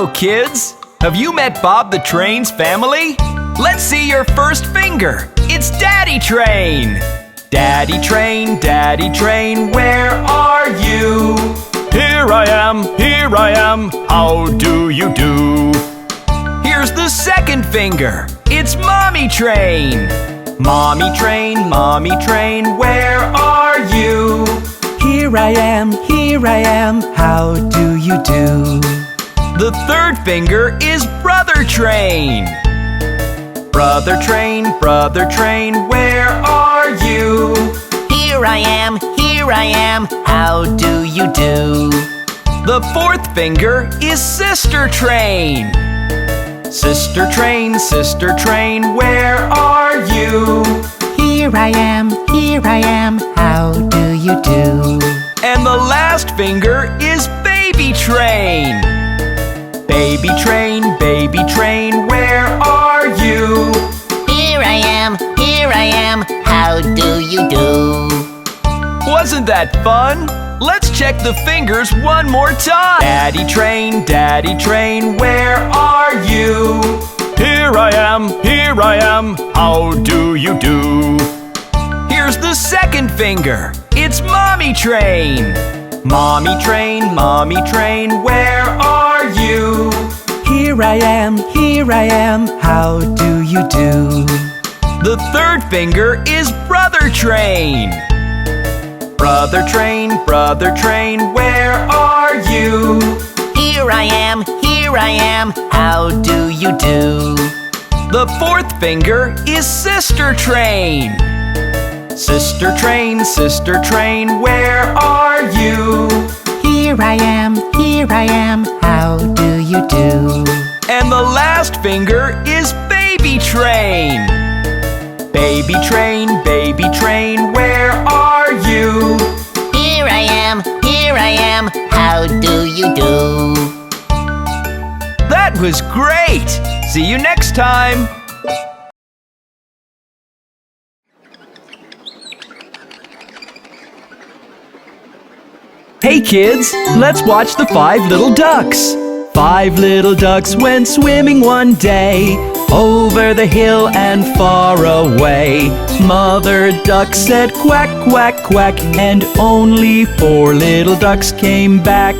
Hello, kids! Have you met Bob the Train's family? Let's see your first finger. It's Daddy Train. Daddy Train, where are you? Here I am, how do you do? Here's the second finger. It's Mommy Train. Mommy Train, where are you? Here I am, how do you do? The third finger is Brother Train. Brother Train, where are you? Here I am, how do you do? The fourth finger is Sister Train. Sister Train, where are you? Here I am, how do you do? And the last finger is Baby Train. Baby Train, where are you? Here I am, how do you do? Wasn't that fun? Let's check the fingers one more time. Daddy Train, where are you? Here I am, how do you do? Here's the second finger. It's Mommy Train. Mommy Train, where are you? Here I am, how do you do? The third finger is Brother Train. Brother Train, where are you? Here I am, how do you do? The fourth finger is Sister Train. Sister Train, where are you? Here I am, how do you do? And the last finger is Baby Train. Baby Train, where are you? Here I am, how do you do? That was great! See you next time! Hey kids, let's watch the 5 little ducks. 5 little ducks went swimming one day, over the hill and far away. Mother duck said quack, quack, quack, and only 4 little ducks came back.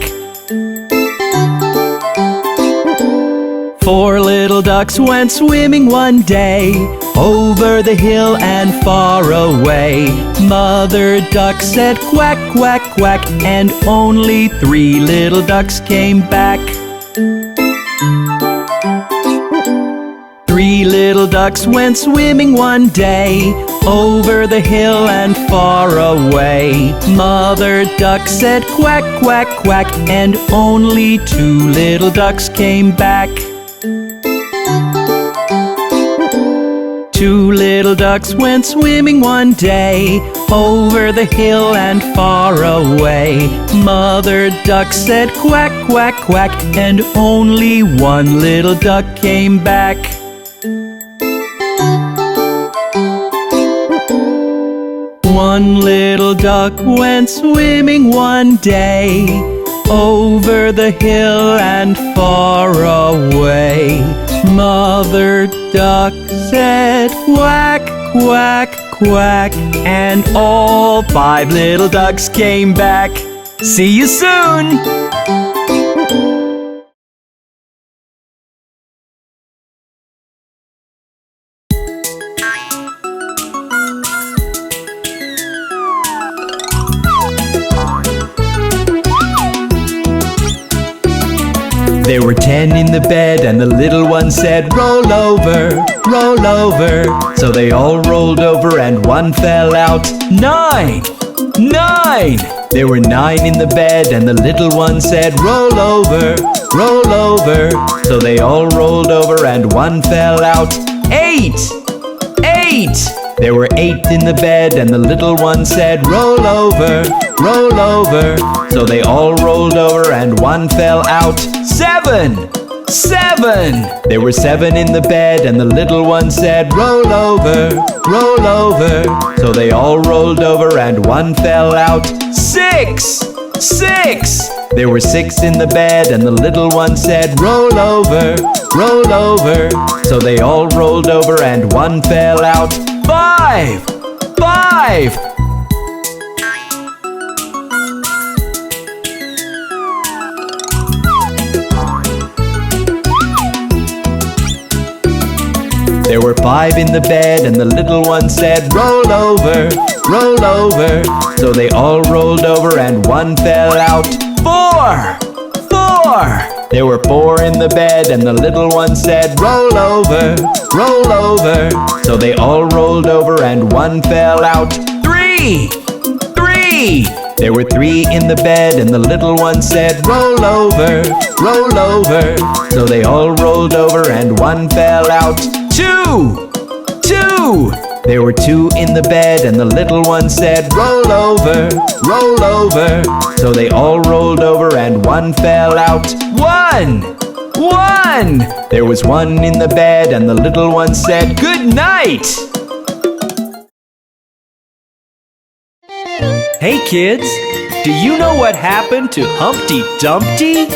4 little ducks went swimming one day, over the hill and far away. Mother duck said quack, quack, quack, and only 3 little ducks came back. 3 little ducks went swimming one day, over the hill and far away. Mother duck said quack, quack, quack, and only 2 little ducks came back. 2 little ducks went swimming one day, over the hill and far away. Mother duck said quack, quack, quack, and only 1 little duck came back. 1 little duck went swimming one day, over the hill and far away. Mother duck said quack, quack, quack, and all 5 little ducks came back. See you soon! There were 10 in the bed and the little one said, roll over, roll over. So they all rolled over and 1 fell out. 9! 9! There were 9 in the bed and the little one said, roll over, roll over. So they all rolled over and 1 fell out. 8! 8! There were 8 in the bed and the little one said, roll over, roll over. So they all rolled over and 1 fell out. 7! 7! There were 7 in the bed and the little one said, roll over, roll over. So they all rolled over and 1 fell out. 6! 6! There were 6 in the bed, and the little one said, roll over, roll over. So they all rolled over, and one fell out. 5! 5! There were 5 in the bed, and the little one said, roll over, roll over. So they all rolled over, and one fell out. 4! 4! There were 4 in the bed, and the little one said, roll over, roll over. So they all rolled over, and one fell out. 3! 3! There were 3 in the bed, and the little one said, roll over, roll over. So they all rolled over, and one fell out. 2! 2! There were 2 in the bed, and the little one said, roll over, roll over. So they all rolled over, and one fell out. 1! 1! There was 1 in the bed, and the little one said, good night! Hey kids, do you know what happened to Humpty Dumpty?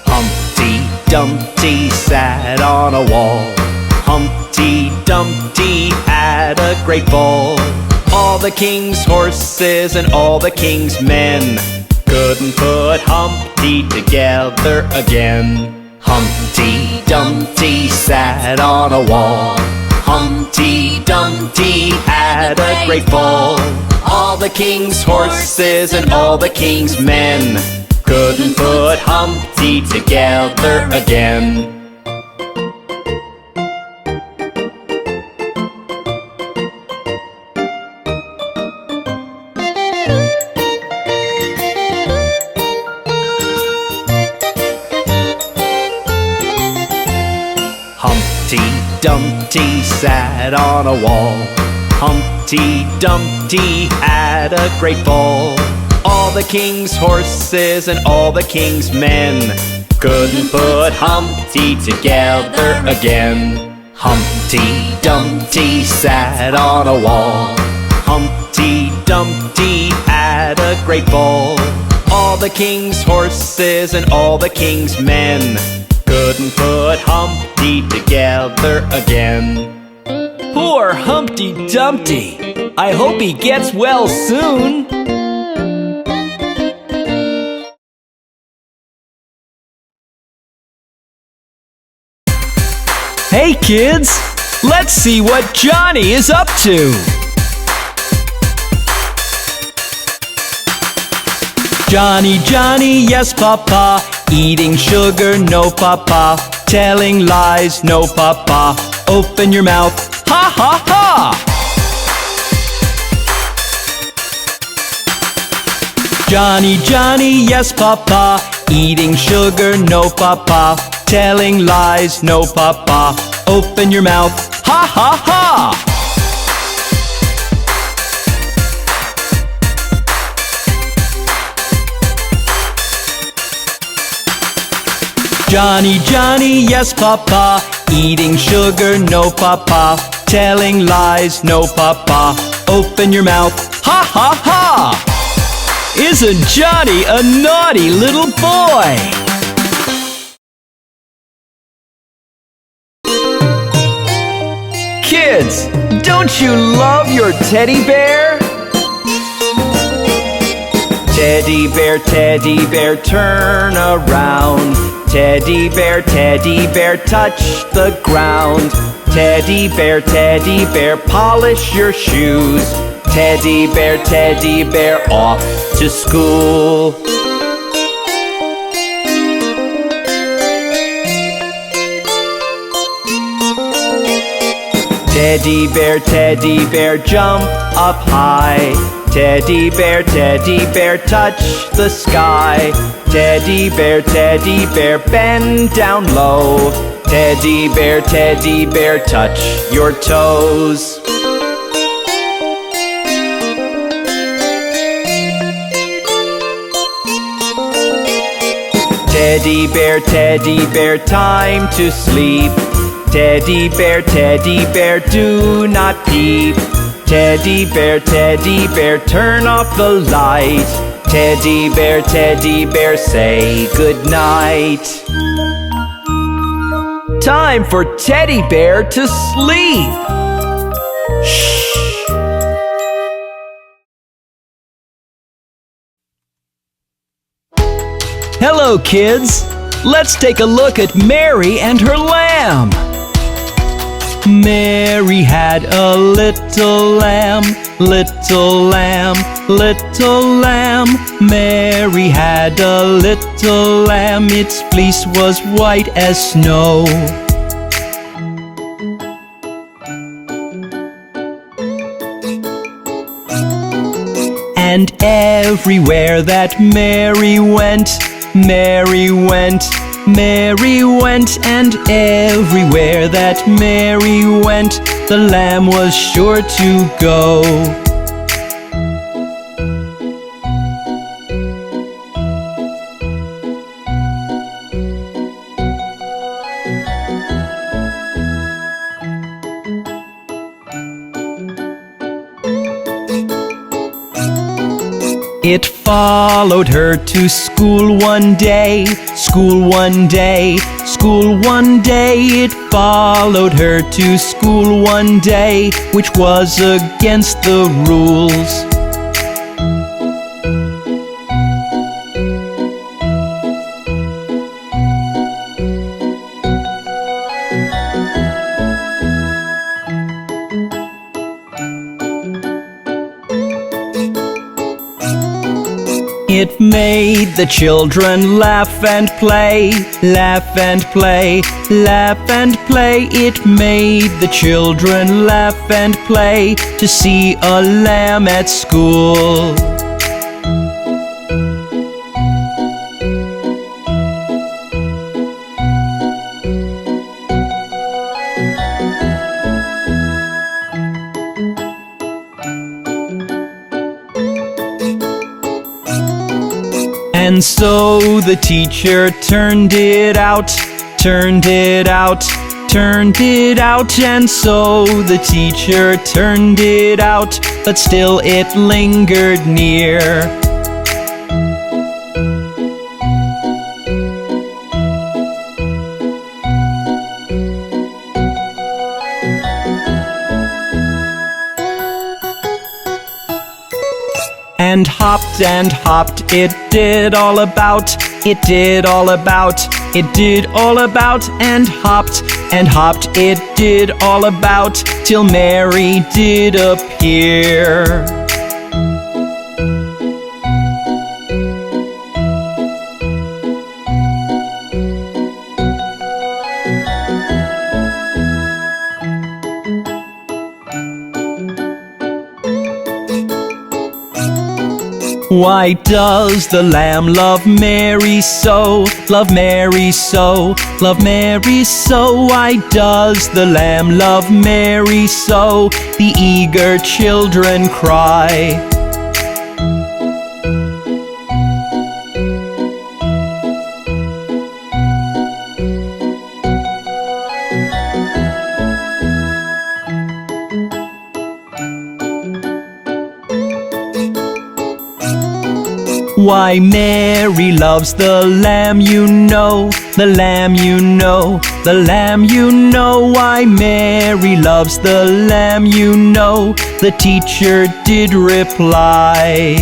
Humpty Dumpty sat on a wall. Humpty Dumpty had a great fall. All the king's horses and all the king's men couldn't put Humpty together again. Humpty Dumpty sat on a wall. Humpty Dumpty had a great fall. All the king's horses and all the king's men couldn't put Humpty together again. Humpty Dumpty sat on a wall. Humpty Dumpty had a great fall. All the king's horses and all the king's men couldn't put Humpty together again. Humpty Dumpty sat on a wall. Humpty Dumpty had a great fall. All the king's horses and all the king's men couldn't put Humpty together again. Poor Humpty Dumpty. I hope he gets well soon. Hey kids, let's see what Johnny is up to. Johnny, Johnny, yes papa. Eating sugar, no papa. Telling lies, no papa. Open your mouth, ha ha ha. Johnny, Johnny, yes papa. Eating sugar, no papa. Telling lies, no papa. Open your mouth, ha ha ha. Johnny, Johnny, yes papa. Eating sugar, no papa. Telling lies, no papa. Open your mouth, ha ha ha. Isn't Johnny a naughty little boy? Kids, don't you love your teddy bear? Teddy bear, turn around. Teddy bear, touch the ground. Teddy bear, polish your shoes. Teddy bear, off to school. Teddy bear, jump up high. Teddy bear, touch the sky. Teddy bear, bend down low. Teddy bear, touch your toes. Teddy bear, time to sleep. Teddy bear, do not peep. Teddy bear, turn off the light. Teddy bear, say goodnight. Time for Teddy Bear to sleep. Shh. Hello, kids. Let's take a look at Mary and her lamb. Mary had a little lamb, little lamb, little lamb. Mary had a little lamb, its fleece was white as snow. And everywhere that Mary went, Mary went, Mary went, and everywhere that Mary went, the lamb was sure to go. It followed her to school one day, school one day, school one day. It followed her to school one day, which was against the rules. It made the children laugh and play, laugh and play, laugh and play. It made the children laugh and play to see a lamb at school. And so the teacher turned it out, turned it out, turned it out. And so the teacher turned it out, but still it lingered near. And hopped, it did all about, it did all about, it did all about. And hopped, it did all about, till Mary did appear. Why does the lamb love Mary so? Love Mary so, love Mary so. Why does the lamb love Mary so? The eager children cry. Why Mary loves the lamb, you know, the lamb, you know, the lamb, you know. Why Mary loves the lamb, you know, the teacher did reply.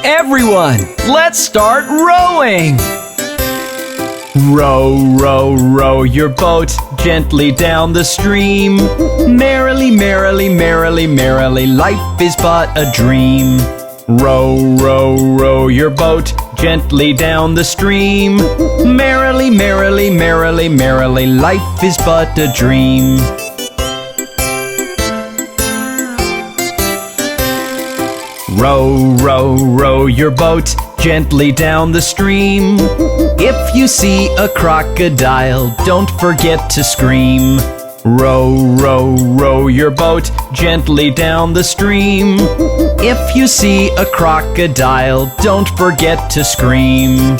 Everyone, let's start rowing! Row, row, row your boat gently down the stream. Merrily, merrily, merrily, merrily, life is but a dream. Row, row, row your boat gently down the stream. Merrily, merrily, merrily, merrily, life is but a dream. Row, row, row your boat gently down the stream. If you see a crocodile, don't forget to scream. Row, row, row your boat gently down the stream. If you see a crocodile, don't forget to scream.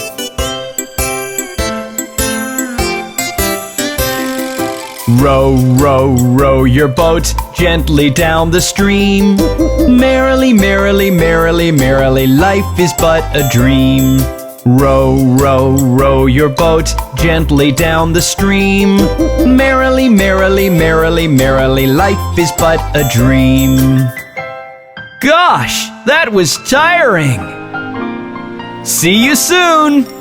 Row, row, row your boat gently down the stream. Merrily, merrily, merrily, merrily, life is but a dream. Row, row, row your boat gently down the stream. Merrily, merrily, merrily, merrily, life is but a dream. Gosh, that was tiring! See you soon!